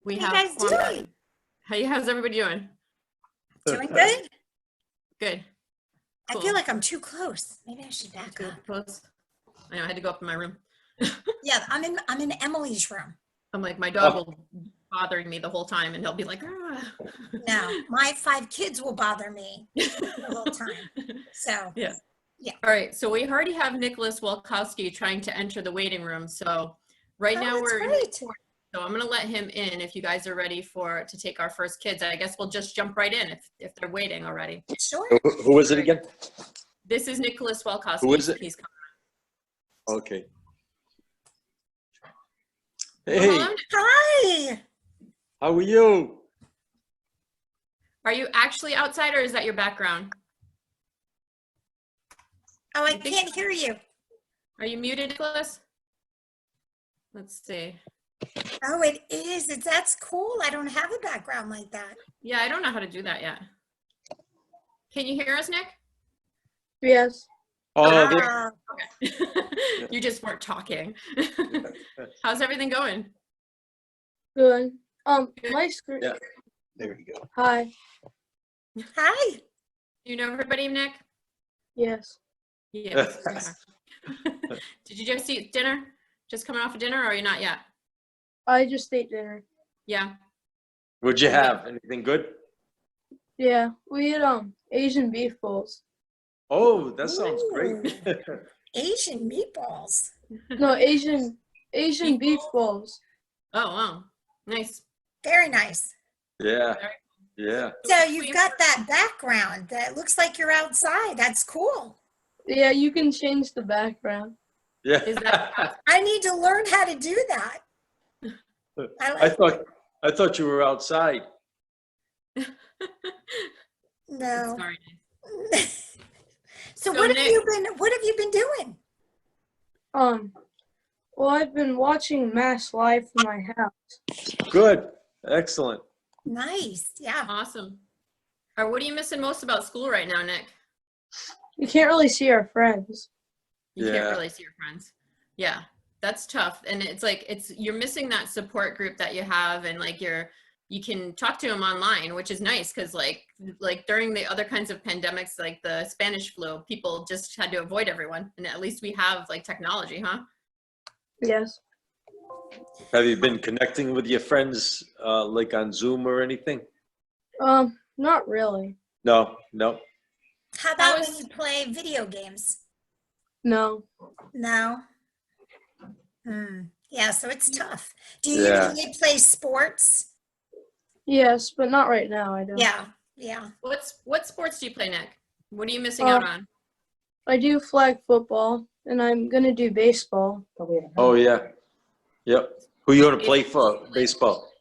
We What are you have guys doing? How's everybody doing? Doing good? Good. I feel like I'm too close. Maybe I should back Good. up. Close. I know, I had to go up in my room. Yeah, I'm in Emily's room. I'm like, my dog will be bothering me the whole time, and he'll be like, ah. No, my 5 kids will bother me the whole time. So, Yeah. Yeah. All right. So we already have Nicholas Walkowski trying to enter the waiting room. So right now we're in great. recording. So I'm going to let him in if you guys are ready to take our first kids. I guess we'll just jump right in if they're waiting already. Sure. Who is it again? This is Nicholas Walkowski. Who is it? He's coming. Okay. Well, Hey, hello. Hi. how are you? Are you actually outside, or is that your background? Oh, I can't hear you. Are you muted, Nicholas? Let's see. Oh, it is. That's cool. I don't have a background like that. Yeah, I don't know how to do that yet. Can you hear us, Nick? Yes. Oh, Okay. You just weren't talking. How's everything going? Good. My screen. yeah. There you go. Hi. Hi. Do you know everybody, Nick? Yes. Yes. Did you just eat dinner? Just coming off of dinner, or are you not yet? I just ate dinner. Yeah. What'd you have? Anything good? Yeah. We had Asian beef bowls. Oh, that sounds great. Asian meatballs. No, Asian beef bowls. Oh, wow. Nice. Very nice. Yeah, yeah. So you've got that background that looks like you're outside. That's cool. Yeah, you can change the background. Yeah. Is that I need to learn how to do that. I thought you were outside. No. sorry? So So what have Nick- you been doing? Well, I've been watching Mass live from my house. Good. Excellent. Nice. Yeah. Awesome. Or what are you missing most about school right now, Nick? You can't really see our friends. You Yeah. can't really see your friends. Yeah, that's tough. And it's like you're missing that support group that you have, and like you can talk to them online, which is nice, because like during the other kinds of pandemics, like the Spanish flu, people just had to avoid everyone, and at least we have like technology, huh? Yes. Have you been connecting with your friends like on Zoom or anything? Not really. No, no. How about when you play video games? No. No. Yeah, so it's tough. Do you Yeah. usually play sports? Yes, but not right now. I don't. Yeah. Yeah. What sports do you play, Nick? What are you missing out on? I do flag football, and I'm gonna do baseball. Oh, yeah. Yep. Who you want to play for? Baseball.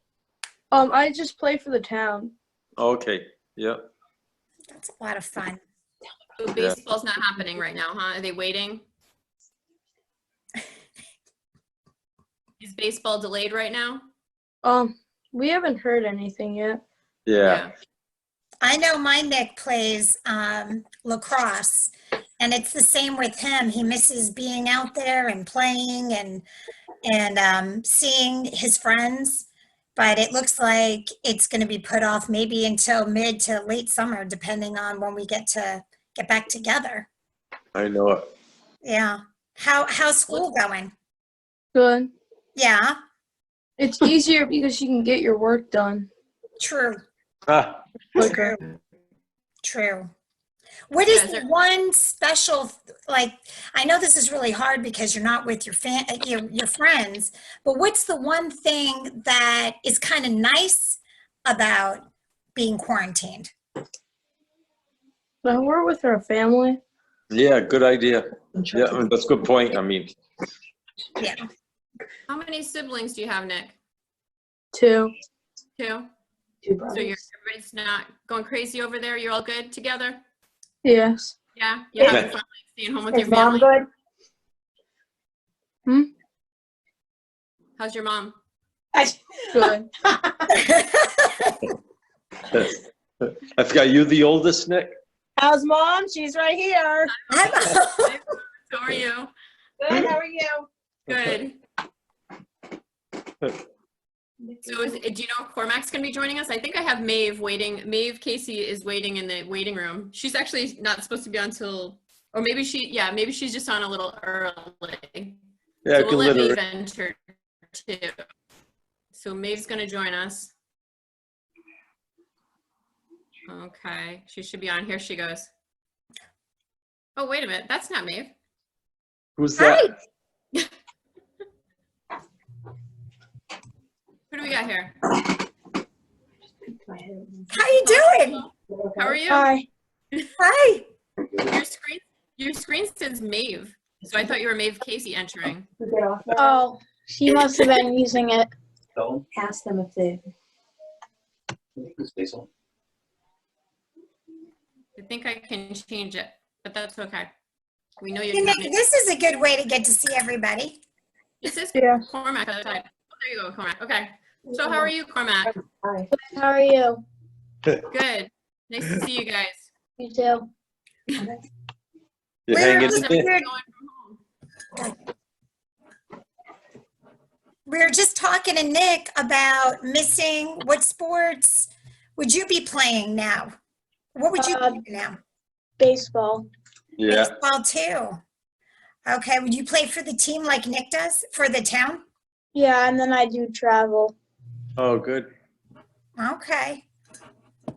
I just play for the town. Okay. Yep. That's a lot of fun. So baseball's not happening right now, huh? Are they waiting? Is baseball delayed right now? We haven't heard anything yet. Yeah. I know my Nick plays lacrosse, and it's the same with him. He misses being out there and playing and seeing his friends, but it looks like it's going to be put off maybe until mid to late summer, depending on when we get back together. I know it. Yeah. How's school going? Good. Yeah. It's easier because you can get your work done True. Ah, quicker. True. What is the one special, like, I know this is really hard because you're not with your friends, but what's the one thing that is kind of nice about being quarantined? But we're with our family. yeah, good idea. Yeah, I mean, that's a good point. I mean, Yeah. How many siblings do you have, Nick? 2. 2? So everybody's not going crazy over there? You're all good together? Yes. Yeah? You're having fun, like, staying home with your family? Good? How's your mom? Good. I forgot, you the oldest, Nick? How's mom? She's right here. How are you? Good. How are you? Good. So do you know if Cormac's going to be joining us? I think I have Maeve waiting. Maeve Casey is waiting in the waiting room. She's actually not supposed to be on till, or maybe maybe she's just on a little early. Yeah, So we'll let Maeve literally. enter too. So Maeve's going to join us. Okay, she should be on. Here she goes. Oh, wait a minute. That's not Maeve. Who's that? Who do we got here? How you doing? How are you? Hi. Hi. Your screen says Maeve. So I thought you were Maeve Casey entering. Oh, she must have been using it. Don't ask them if they. I think I can change it, but that's okay. We know you're You know, coming. this is a good way to get to see everybody. This is Yeah. Cormac on the side. Oh, there you go, Cormac. Okay. So how are you, Cormac? Hi. How are you? Good. Nice to see you guys. You too. You hanging in How's there? everything going from home? We were just talking to Nick about missing. What sports would you be playing now? What would you play now? Baseball. Yeah. Baseball too. Okay, would you play for the team like Nick does for the town? Yeah, and then I do travel. Oh, good. Okay.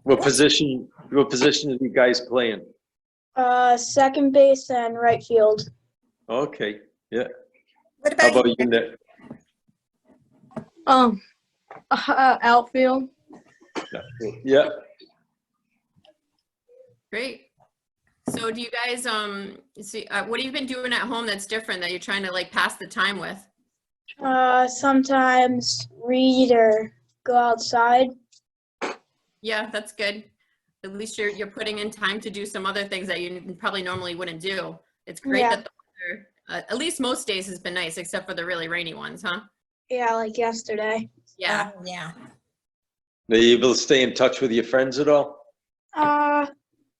What position are you guys playing? Second base and right field. Okay. Yeah. What How about about you, Nick? Outfield. Yeah. Great. So do you guys see what have you been doing at home that's different that you're trying to like pass the time with? Sometimes read or go outside. Yeah, that's good. At least you're putting in time to do some other things that you probably normally wouldn't do. It's great Yeah. that the weather, at least most days has been nice, except for the really rainy ones, huh? Yeah, like yesterday. Yeah. yeah. Are you able to stay in touch with your friends at all?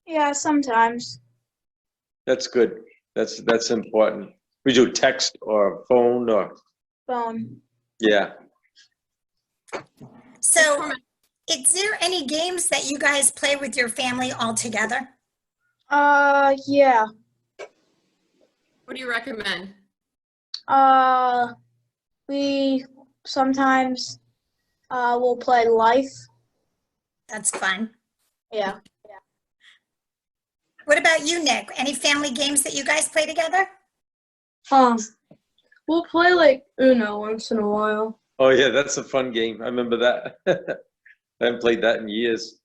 Yeah, sometimes. That's good. That's important. We do text or phone or, Phone. yeah. So is there any games that you guys play with your family all together? Yeah. What do you recommend? We sometimes will play Life. That's fun. Yeah. What about you, Nick? Any family games that you guys play together? We'll play like Uno once in a while. Oh, yeah, that's a fun game. I remember that. I haven't played that in years.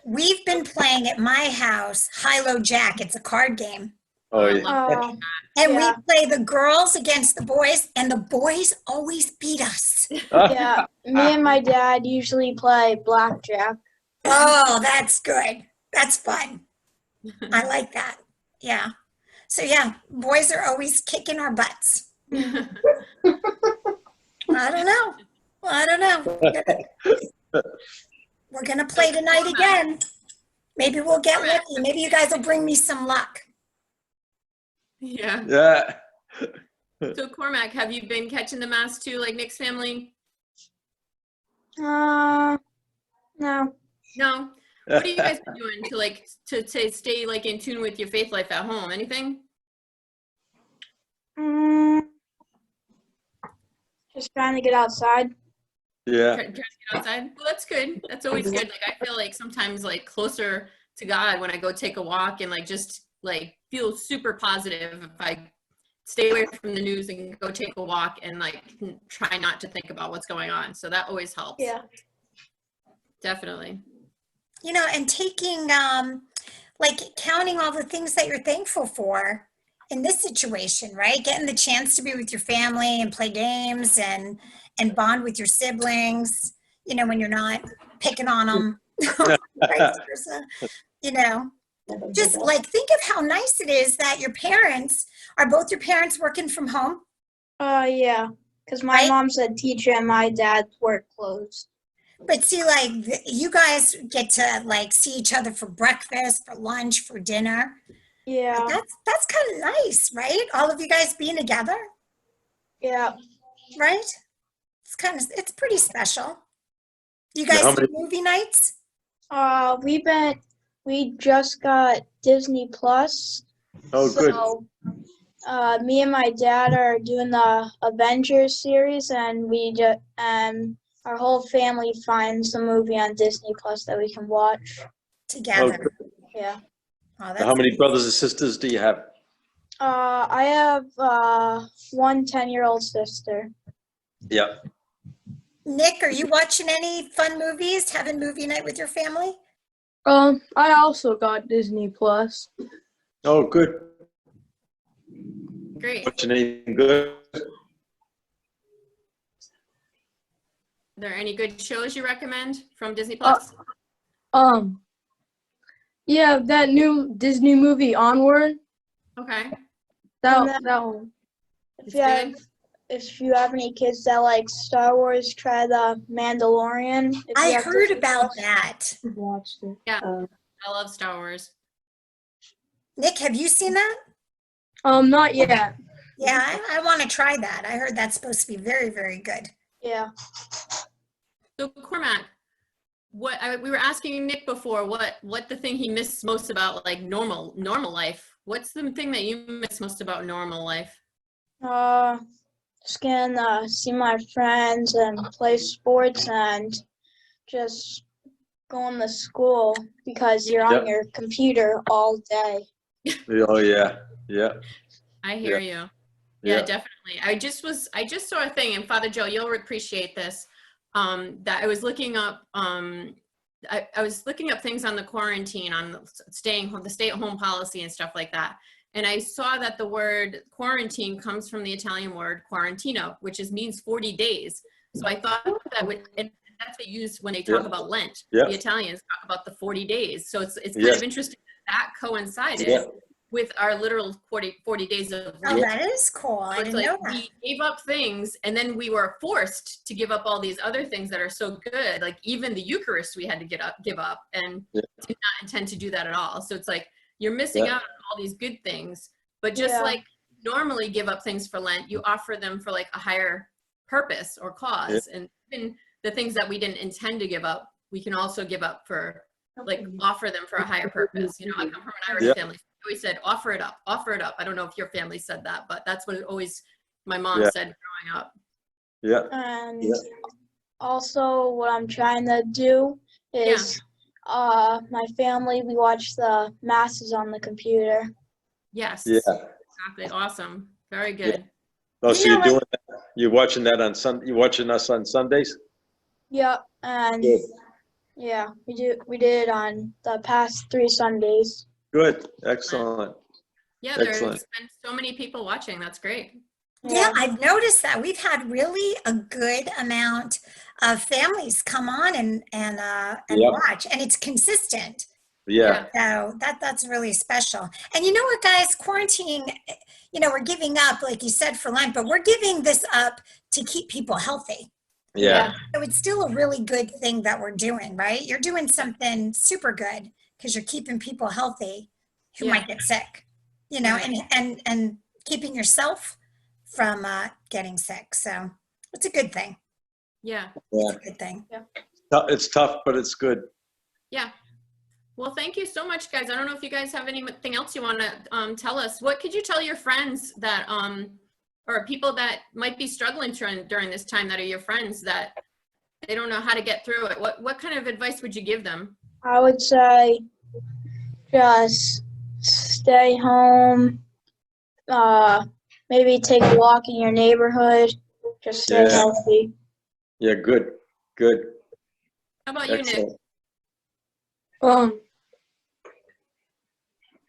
We've been playing at my house, High-Low Jack. It's a card game. Oh, I yeah. love And Yeah. we play the girls against the boys, and the boys always beat us. Yeah. Me and my dad usually play blackjack. Oh, that's good. That's fun. I like that. Yeah. So yeah, boys are always kicking our butts. I don't know. We're gonna play tonight again. Maybe we'll get lucky. Maybe you guys will bring me some luck. Yeah. Yeah. So Cormac, have you been catching the mass too, like Nick's family? No. No. What have you guys been doing to stay like in tune with your faith life at home? Anything? Just trying to get outside. Yeah. Trying to get outside? Well, that's good. That's always good. Like I feel like sometimes like closer to God when I go take a walk and like just like feel super positive if I stay away from the news and go take a walk and like try not to think about what's going on. So that always helps. Yeah. Definitely. You know, and taking like counting all the things that you're thankful for in this situation, right? Getting the chance to be with your family and play games and bond with your siblings, you know, when you're not picking on them, vice versa, you know. Just like think of how nice it is that your parents, are both your parents working from home? Yeah. Because my Right? mom said teacher and my dad's work closed. But see, like you guys get to like see each other for breakfast, for lunch, for dinner. Yeah. That's kind of nice, right? All of you guys being together, Yeah. right? It's pretty special. You Now, guys how do many- movie nights? We just got Disney Plus. Oh, good. So, me and my dad are doing the Avengers series, and our whole family finds a movie on Disney Plus that we can watch. Oh, Together. good. Yeah. Oh, Now, that's how many brothers and sisters do you have? I have one 10-year-old sister. Yeah. Nick, are you watching any fun movies? Having movie night with your family? I also got Disney Plus. Oh, good. Great. Watching anything good? Are there any good shows you recommend from Disney Plus? Yeah, that new Disney movie Onward. Okay. That one. It's good. If you have any kids that like Star Wars, try the Mandalorian. If I you have heard Disney about Plus, that. I've watched it. I love Star Wars. Nick, have you seen that? Not yet. Yeah, I want to try that. I heard that's supposed to be very, very good. Yeah. So Cormac, we were asking Nick before what the thing he missed most about like normal life. What's the thing that you miss most about normal life? Just gonna see my friends and play sports and just going to school because you're on your computer all day. Oh, yeah. Yeah. I hear Yeah. you. Yeah, Yeah. definitely. I just saw a thing, and Father Joe, you'll appreciate this. That I was looking up. I was looking up things on the quarantine, on the stay-at-home policy and stuff like that. And I saw that the word quarantine comes from the Italian word quarantino, which means 40 days. So I thought that and that's what they use when they talk about Lent. Yeah. The Italians talk about the 40 days. So it's kind Yes. of interesting that coincided Yeah. with our literal 40 days of Oh, Lent. that is cool. I So it's didn't know like that. we gave up things, and then we were forced to give up all these other things that are so good. Like even the Eucharist, we had to give up, and did not intend to do that at all. So it's like you're missing out on all these good things, but just like normally give up things for Lent, you offer them for like a higher purpose or cause, and even the things that we didn't intend to give up, we can also give up for like offer them for a higher purpose. You know, I come from an Irish family. We always said, offer it up, offer it up. I don't know if your family said that, but that's what my mom said growing up. Yeah. And also what I'm trying to do is my family, we watch the masses on the computer. Yes. Yeah. Exactly. Awesome. Very good. Oh, so you're doing that? You're watching that on Sunday? You're watching us on Sundays? Yeah, and Good. yeah, we did it on the past 3 Sundays. Good. Excellent. Yeah, there's Excellent. been so many people watching. That's great. Yeah, I've noticed that we've had really a good amount of families come on and watch, and it's consistent. Yeah. So that's really special. And you know what, guys, quarantining, we're giving up, like you said, for Lent, but we're giving this up to keep people healthy. Yeah. So it's still a really good thing that we're doing, right? You're doing something super good because you're keeping people healthy who might get sick, and keeping yourself from getting sick. So it's a good thing. Yeah. It's a good thing. It's tough, but it's good. Yeah. Well, thank you so much, guys. I don't know if you guys have anything else you want to tell us. What could you tell your friends that, or people that might be struggling during this time that are your friends that they don't know how to get through it? What kind of advice would you give them? I would say just stay home, maybe take a walk in your neighborhood, just stay healthy. Yeah, good. Good. How about you, Excellent. Nick?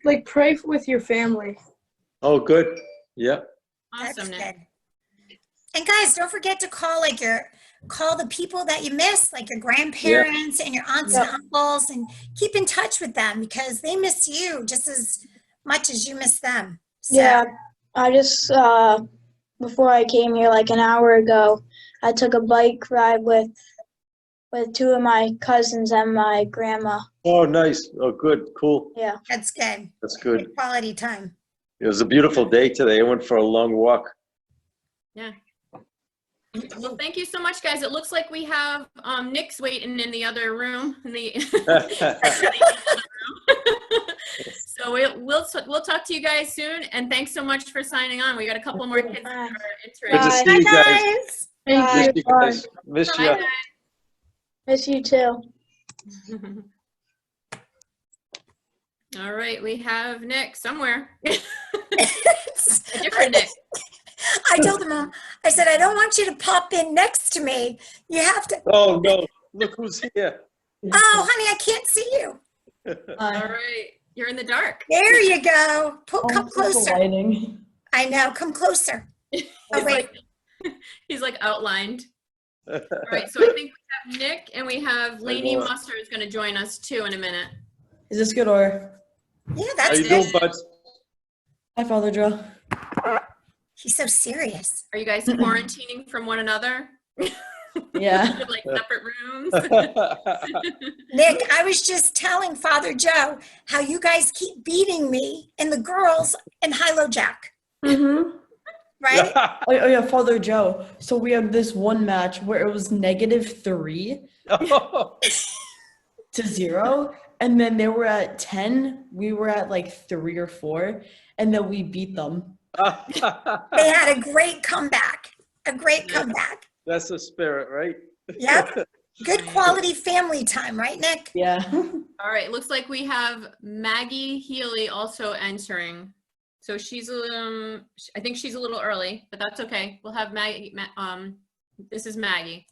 Like pray with your family. Oh, good. Yeah. Awesome, Nick. Good. And guys, don't forget to call the people that you miss, like your grandparents and your aunts and uncles, and keep in touch with them because they miss you just as much as you miss them. So. Yeah, I just before I came here like an hour ago, I took a bike ride with 2 of my cousins and my grandma. Oh, nice. Oh, good. Cool. Yeah. That's good. That's good. Good quality time. It was a beautiful day today. I went for a long walk. Yeah. Well, thank you so much, guys. It looks like we have Nick's waiting in the other room. So we'll talk to you guys soon, and thanks so much for signing on. We got a couple more kids that are Good to interested. see you guys. Guys. Thank Miss you guys. Miss you. Bye, Miss you too. guys. All right, we have Nick somewhere. A different Nick. I told him, I said, I don't want you to pop in next to me. You have to, Oh, no. Look who's here. oh, honey, I can't see you. All right, you're in the dark. There you go. Come Oh, it's closer. lighting. I know, come closer. He's Oh, wait. he's like outlined. All right, so I think we have Nick and we have Lainey Lord. Musser is going to join us too in a minute. Is this good or? Yeah, How that's you good. doing, bud? Hi, Father Joe. He's so serious. Are you guys quarantining from one another? Yeah. Like separate rooms? Nick, I was just telling Father Joe how you guys keep beating me and the girls in high-low jack, Mm-hmm. right? Oh, yeah, Father Joe. So we had this one match where it was -3 to 0, and then they were at 10. We were at like 3 or 4, and then we beat them. They had a great comeback. A great comeback. That's the spirit, right? Yep. Good quality family time, right, Nick? Yeah. All right, looks like we have Maggie Healy also entering. So she's I think she's a little early, but that's okay. We'll have Maggie. This is Maggie.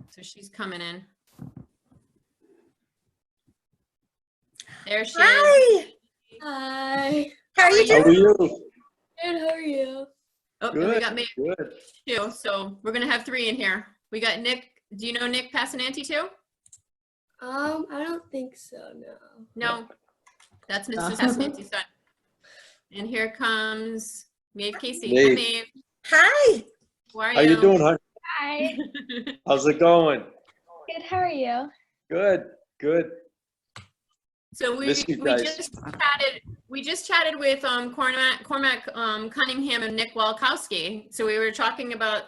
So she's coming in. There she is. Hi. Hi. How are you How are doing? you? Good, how are you? Oh, and we Good. got Maggie Good. too. So we're gonna have 3 in here. We got Nick. Do you know Nick Passanante too? I don't think so, no. No, that's Mrs. Uh-huh. Passanante's son. And here comes Maeve Casey. Maeve. Hi, Maeve. Hi. How are you? How you doing, hon? Hi. How's it going? Good, how are you? Good. Good. So we Miss you guys. just chatted with Cormac Cunningham and Nick Walkowski. So we were talking about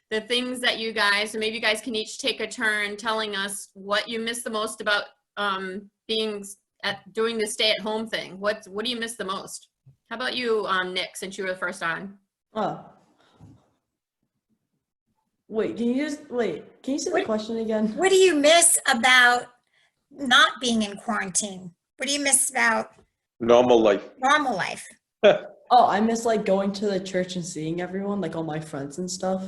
the things that you guys, so maybe you guys can each take a turn telling us what you miss the most about doing the stay-at-home thing. What do you miss the most? How about you, Nick, since you were the first on? Oh. Wait, can you say the question again? What do you miss about not being in quarantine? What do you miss about Normal life. normal life? Oh, I miss like going to the church and seeing everyone, like all my friends and stuff.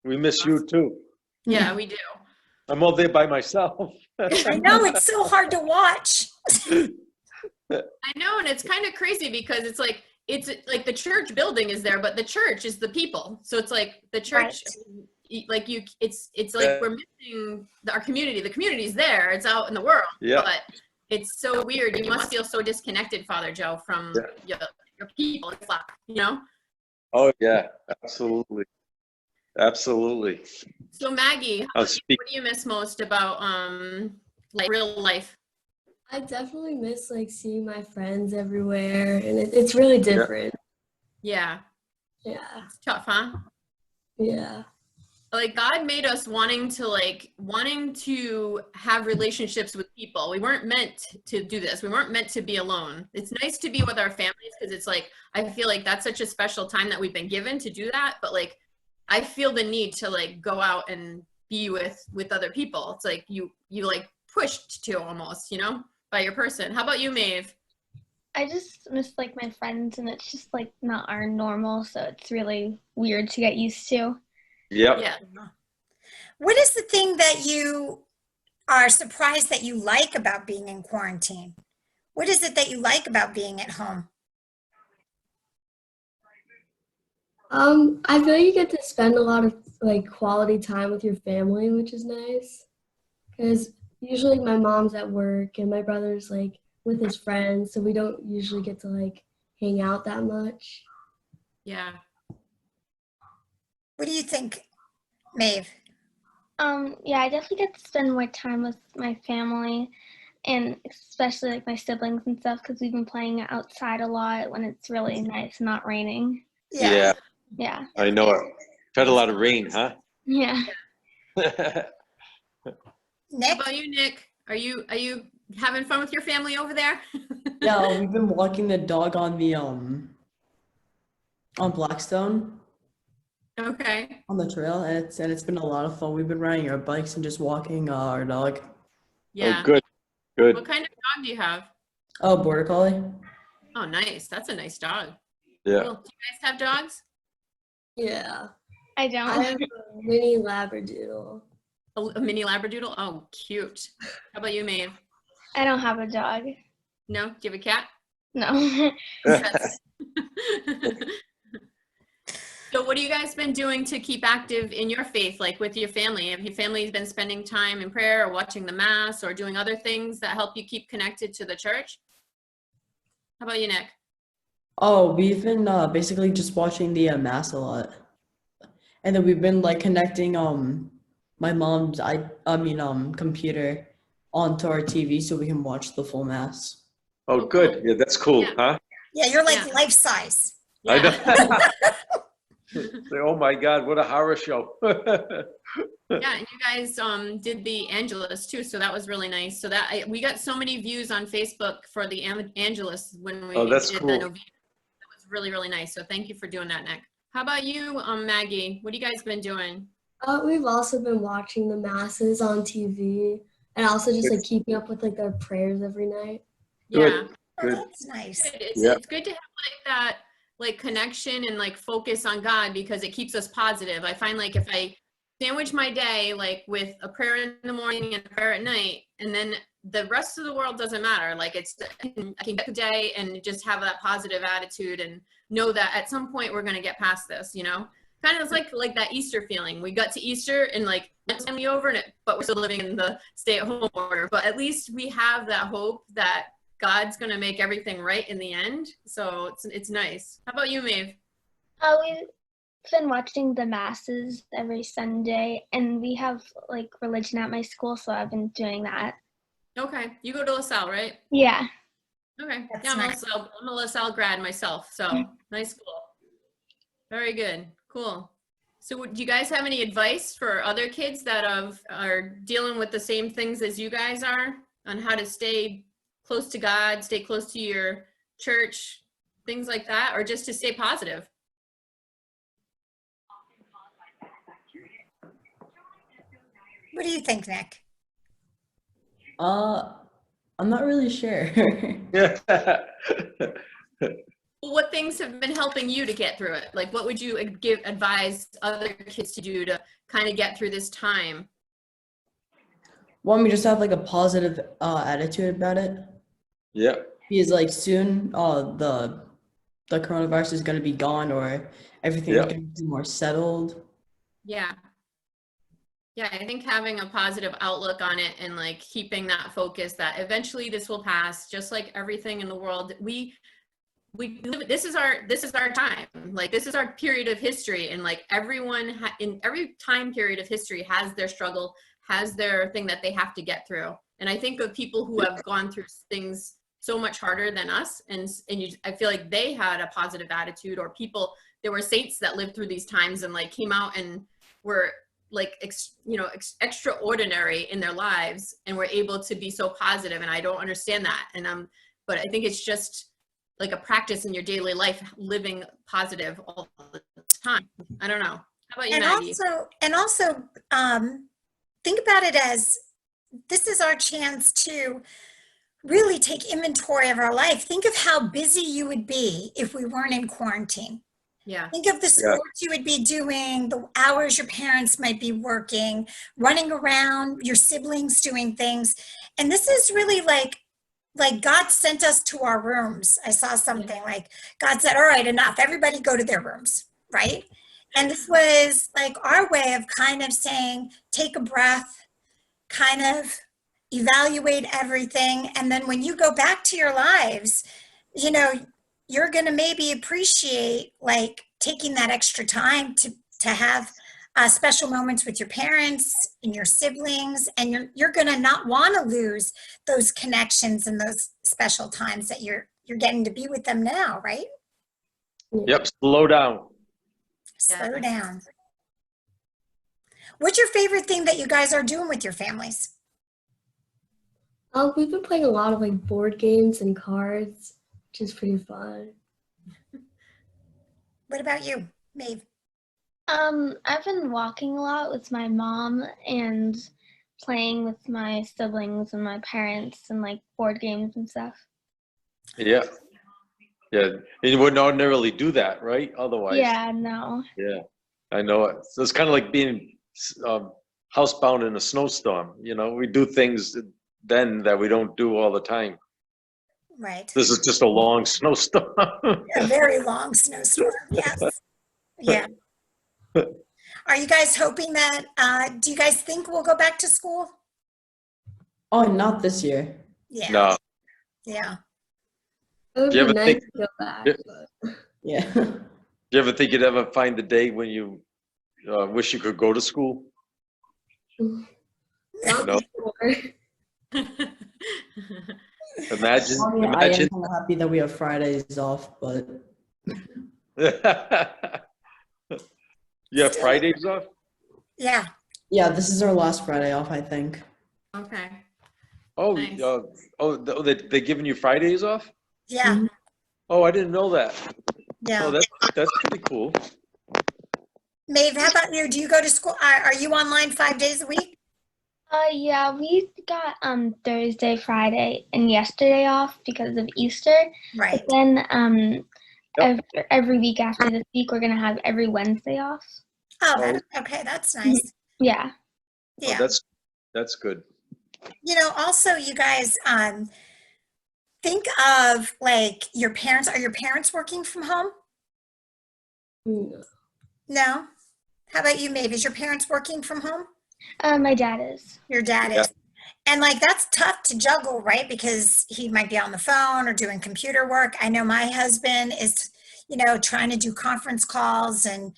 We miss you too. Yeah, we do. I'm all there by myself. I know, it's so hard to watch. I know, and it's kind of crazy because it's like the church building is there, but the church is the people. So it's like the church, like it's like we're missing our community. The community's there; it's out in the world. Yeah. But it's so weird. You must feel so disconnected, Father Joe, from your people. It's like, you know. Oh yeah, absolutely, absolutely. So Maggie, I'll what speak. do you miss most about like real life? I definitely miss like seeing my friends everywhere, and it's really different. Yeah, Yeah, it's tough, huh? yeah. Like God made us wanting to have relationships with people. We weren't meant to do this. We weren't meant to be alone. It's nice to be with our families because it's like, I feel like that's such a special time that we've been given to do that. But like, I feel the need to like go out and be with other people. It's like you like pushed to almost, you know, by your person. How about you, Maeve? I just miss like my friends, and it's just like not our normal, so it's really weird to get used to. Yep. Yeah. What is the thing that you are surprised that you like about being in quarantine? What is it that you like about being at home? I feel like you get to spend a lot of like quality time with your family, which is nice. Because usually my mom's at work and my brother's like with his friends, so we don't usually get to like hang out that much. Yeah. What do you think, Maeve? Yeah, I definitely get to spend more time with my family, and especially like my siblings and stuff, because we've been playing outside a lot when it's really nice and not raining. Yeah. Yeah. I know it. Had a lot of rain, huh? Yeah. Nick? How about you, Nick? Are you having fun with your family over there? Yeah, we've been walking the dog on the on Blackstone Okay. on the trail, and it's been a lot of fun. We've been riding our bikes and just walking our dog. Yeah. Oh, good, good. What kind of dog do you have? Oh, border collie. Oh, nice. That's a nice dog. Yeah. Cool. Do you guys have dogs? Yeah. I I don't. have a mini Labradoodle. A mini Labradoodle? Oh, cute. How about you, Maeve? I don't have a dog. No? Do you have a cat? No. Pets. So what have you guys been doing to keep active in your faith, like with your family? Have your family been spending time in prayer or watching the mass or doing other things that help you keep connected to the church? How about you, Nick? Oh, we've been basically just watching the mass a lot, and then we've been like connecting my mom's computer onto our TV so we can watch the full mass. Oh, Oh, good. cool. Yeah, that's cool, Yeah. huh? Yeah, you're like Yeah. life size. I know. Yeah. Say, oh my God, what a horror show. Yeah, and you guys did the Angelus too, so that was really nice. So that we got so many views on Facebook for the Angelus when we Oh, that's did cool. the novena. That was really, really nice. So thank you for doing that, Nick. How about you, Maggie? What have you guys been doing? We've also been watching the masses on TV and also just like keeping up with like their prayers every night. Good. Yeah. Oh, Good. that's nice. It's good to have like that like connection and like focus on God because it keeps us positive. I find like if I sandwich my day like with a prayer in the morning and a prayer at night, and then the rest of the world doesn't matter. Like I can get the day and just have that positive attitude and know that at some point we're gonna get past this, you know? Kind of like that Easter feeling. We got to Easter and like it's family over and but we're still living in the stay-at-home order. But at least we have that hope that God's gonna make everything right in the end. So it's nice. How about you, Maeve? We've been watching the masses every Sunday, and we have like religion at my school, so I've been doing that. Okay, you go to LaSalle, right? Yeah. Okay, That's yeah, nice. I'm a LaSalle grad myself, so nice school. Very good, cool. So do you guys have any advice for other kids that are dealing with the same things as you guys are on how to stay close to God, stay close to your church, things like that, or just to stay positive? What do you think, Nick? I'm not really sure. Yeah. What things have been helping you to get through it? Like, what would you advise other kids to do to kind of get through this time? Want me just have like a positive attitude about it? Yeah. Because like soon, the coronavirus is gonna be gone, or everything's Yeah. gonna be more settled. Yeah. Yeah, I think having a positive outlook on it and like keeping that focus that eventually this will pass, just like everything in the world. We live, this is our time. Like this is our period of history, and like everyone in every time period of history has their struggle, has their thing that they have to get through. And I think of people who have gone through things so much harder than us, and I feel like they had a positive attitude, or there were saints that lived through these times and like came out and were like extraordinary in their lives and were able to be so positive. And I don't understand that. But I think it's just like a practice in your daily life, living positive all the time. I don't know. How about you, Maggie? Also, think about it as this is our chance to really take inventory of our life. Think of how busy you would be if we weren't in quarantine. Yeah. Think of the sports you would be doing, the hours your parents might be working, running around, your siblings doing things. And this is really like God sent us to our rooms. I saw something like God said, all right, enough, everybody go to their rooms, right? And this was like our way of kind of saying, take a breath, kind of evaluate everything. And then when you go back to your lives, you know, you're going to maybe appreciate like taking that extra time to have special moments with your parents and your siblings, and you're going to not want to lose those connections and those special times that you're getting to be with them now, right? Yep. Slow down. Slow down. What's your favorite thing that you guys are doing with your families? We've been playing a lot of like board games and cards, which is pretty fun. What about you, Maeve? I've been walking a lot with my mom and playing with my siblings and my parents and like board games and stuff. Yeah. Yeah. And you wouldn't ordinarily do that, right? Otherwise. Yeah, no. Yeah. I know it. So it's kind of like being housebound in a snowstorm. You know, we do things then that we don't do all the time. Right. This is just a long snowstorm. A very long snowstorm. Yes. Yeah. Are you guys hoping that, do you guys think we'll go back to school? Oh, not this year. Yeah. No. Yeah. It would Do you be ever nice think- to go back. Yeah. But Yeah. Do you ever think you'd ever find the day when you wish you could go to school? not No. before. Imagine. I mean, I am kind of happy that we have Fridays off, but You have Fridays off? Yeah. yeah, this is our last Friday off, I think. Okay. Oh, Nice. they're giving you Fridays off? Yeah. Oh, I didn't know that. Yeah. Oh, that's pretty cool. Maeve, how about you? Do you go to school? Are you online 5 days a week? Yeah, we got Thursday, Friday, and yesterday off because of Easter. Right. But then every week after this week, we're gonna have every Wednesday off. Oh, okay. That's nice. Yeah. Yeah. Oh, that's good. You know, also you guys, think of like your parents. Are your parents working from home? No. No. How about you, Maeve? Is your parents working from home? My dad is. Your dad Yeah. is. And like that's tough to juggle, right? Because he might be on the phone or doing computer work. I know my husband is, you know, trying to do conference calls and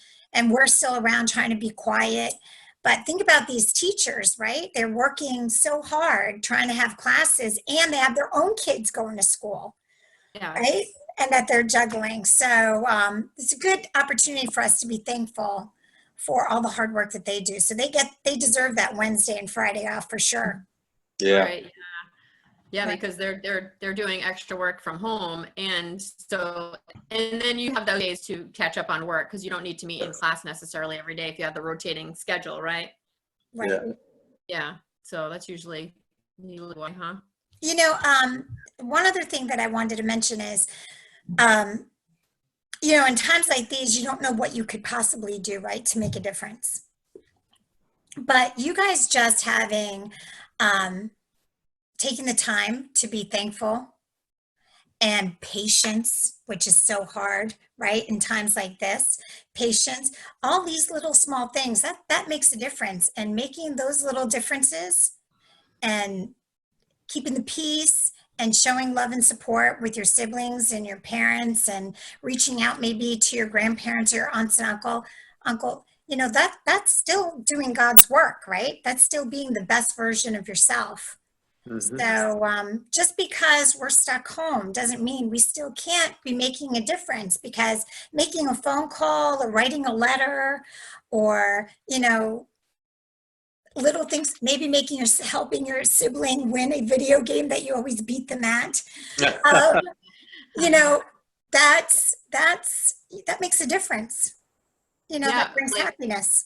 we're still around trying to be quiet. But think about these teachers, right? They're working so hard trying to have classes and they have their own kids going to school, Yeah. right? And that they're juggling. So it's a good opportunity for us to be thankful for all the hard work that they do. So they deserve that Wednesday and Friday off for sure. Yeah. Right. Yeah. Yeah, Right. because they're doing extra work from home, and then you have those days to catch up on work because you don't need to meet in class necessarily every day if you have the rotating schedule, right? Right. Yeah. Yeah. So that's usually why, huh? You know, one other thing that I wanted to mention is, you know, in times like these, you don't know what you could possibly do, right, to make a difference. But you guys just having taken the time to be thankful and patience, which is so hard, right, in times like this, patience, all these little small things, that makes a difference. And making those little differences and keeping the peace and showing love and support with your siblings and your parents and reaching out maybe to your grandparents or your aunts and uncle, you know, that's still doing God's work, right? That's still being the best version of yourself. Mhm. So just because we're stuck home doesn't mean we still can't be making a difference, because making a phone call or writing a letter or, you know, little things, maybe helping your sibling win a video game that you always beat them at. You know, that makes a difference. You know, Yeah, that brings like- happiness.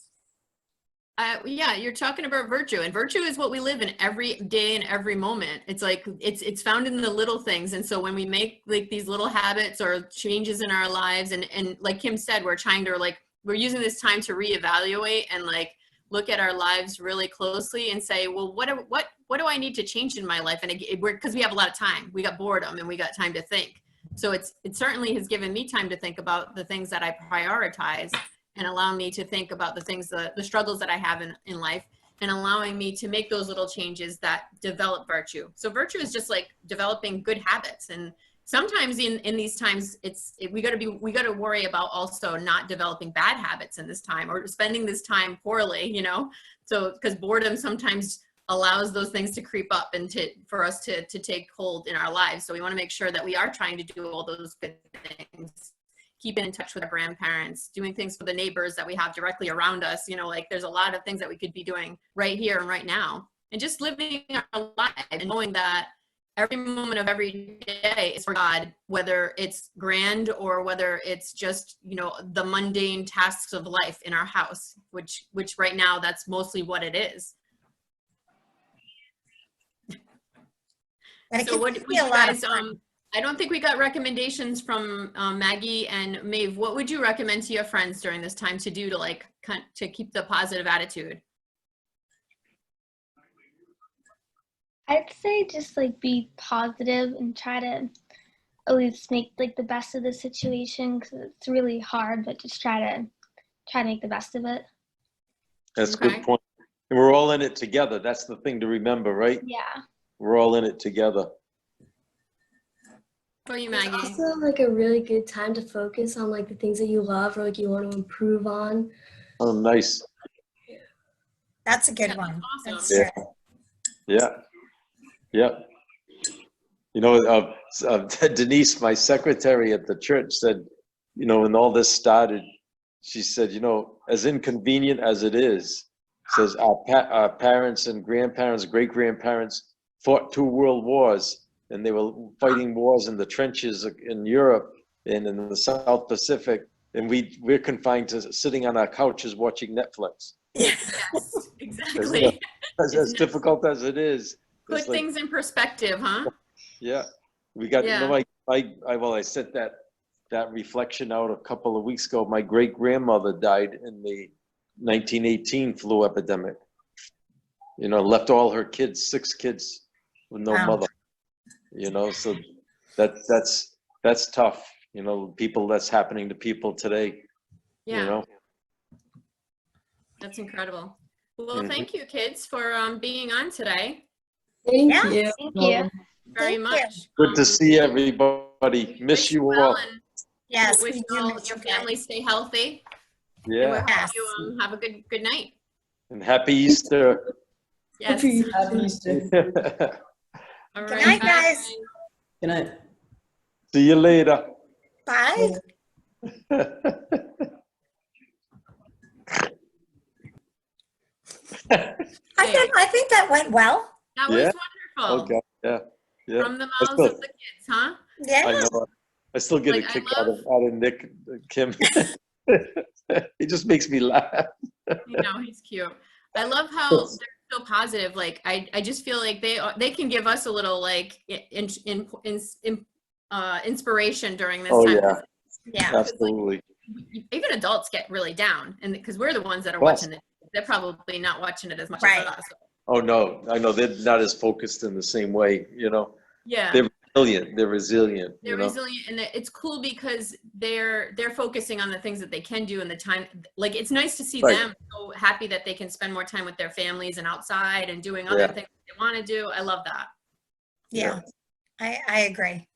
Yeah, you're talking about virtue, and virtue is what we live in every day and every moment. It's like it's found in the little things. And so when we make like these little habits or changes in our lives, and like Kim said, we're using this time to reevaluate and like look at our lives really closely and say, well, what do I need to change in my life? And because we have a lot of time, we got boredom and we got time to think. So it certainly has given me time to think about the things that I prioritize, and allow me to think about the things, the struggles that I have in life, and allowing me to make those little changes that develop virtue. So virtue is just like developing good habits. And sometimes in these times, we got to worry about also not developing bad habits in this time or spending this time poorly, you know? So, because boredom sometimes allows those things to creep up and for us to take hold in our lives. So we want to make sure that we are trying to do all those good things, keeping in touch with our grandparents, doing things for the neighbors that we have directly around us. You know, like there's a lot of things that we could be doing right here and right now, and just living our life and knowing that every moment of every day is for God, whether it's grand or whether it's just, you know, the mundane tasks of life in our house, which right now that's mostly what it is. So what would you guys, I don't think we got recommendations from Maggie and Maeve. What would you recommend to your friends during this time to do to like to keep the positive attitude? I'd say just like be positive and try to at least make like the best of the situation, because it's really hard, but just try to make the best of it. That's a good point. And we're all in it together. That's the thing to remember, right? Yeah. We're all in it together. For you, Maggie. It's also like a really good time to focus on like the things that you love or like you want to improve on. Oh, nice. That's a good one. Awesome. That's Yeah. Yeah. Yeah. You know, Denise, my secretary at the church, said, you know, when all this started, she said, you know, as inconvenient as it is, says our parents and grandparents, great-grandparents fought 2 world wars, and they were fighting wars in the trenches in Europe and in the South Pacific, and we're confined to sitting on our couches watching Netflix. Yes, exactly. As difficult as it is. Put things in perspective, huh? Yeah, we got. Yeah. You know, I sent that reflection out a couple of weeks ago. My great grandmother died in the 1918 flu epidemic. You know, left all her kids, 6 kids, with no mother. You know, so that's tough. You know, that's happening to people today. Yeah. You know, that's incredible. Well, thank you, kids, for being on today. Thank Yeah. you. Thank you. Very much. good to see everybody. Miss Wish you well, all. and Yes, wish we do all miss your you guys. family stay healthy. And we Yeah, hope Yes. you have a good night. and happy Easter. Yes. Happy Easter. All Good right, night, bye. guys. Good night. See you later. Bye. I think that went well. That was Yeah. wonderful. Okay. Yeah. Yeah. From the mouths of the kids, huh? Yeah. I know. I still get Like, a I kick love- out of Nick, Kim. It just makes me laugh. You know, he's cute. I love how they're so positive. Like, I just feel like they can give us a little like inspiration during this Oh time. yeah, Yeah. absolutely. Even adults get really down, and because we're the ones that are Yes. watching it, they're probably not watching it as much Right. as us. Oh no, I know they're not as focused in the same way. You know, Yeah. they're resilient. They're resilient. They're you know? resilient, and it's cool because they're focusing on the things that they can do in the time. Like, it's nice to see Right. them so happy that they can spend more time with their families and outside and doing other Yeah. things they want to do. I love that. Yeah. I agree.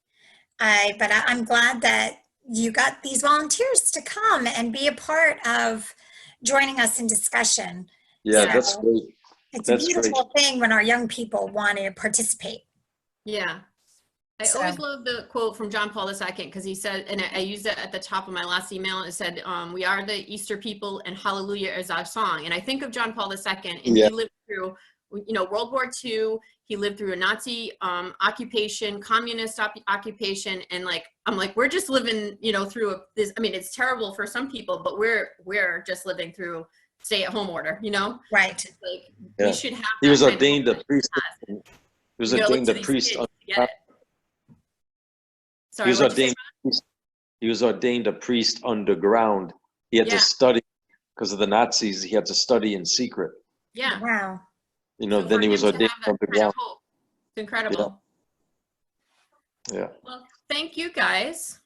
But I'm glad that you got these volunteers to come and be a part of joining us in discussion. Yeah, Yeah. that's great. It's That's a beautiful thing when our young people want to participate. Yeah. I So- always love the quote from John Paul II, because he said, and I used it at the top of my last email, it said, we are the Easter people and hallelujah is our song. And I think of John Paul II, and Yeah. he lived through, you know, World War II, he lived through a Nazi occupation, communist occupation, and like, I'm like, we're just living, you know, through this, I mean, it's terrible for some people, but we're just living through stay-at-home order, you know? Right. It's like, Yeah. we should have He that was kind of ordained a hope. priest. He was We gotta look ordained to a these priest. kids to get it. Sorry, He was what'd you say? ordained. He was ordained a priest underground. He had Yeah. to study because of the Nazis. He had to study in secret. Yeah. Wow. You know, So then for he him was to ordained have that kind underground. of hope, it's incredible. Yeah. Well, thank you guys.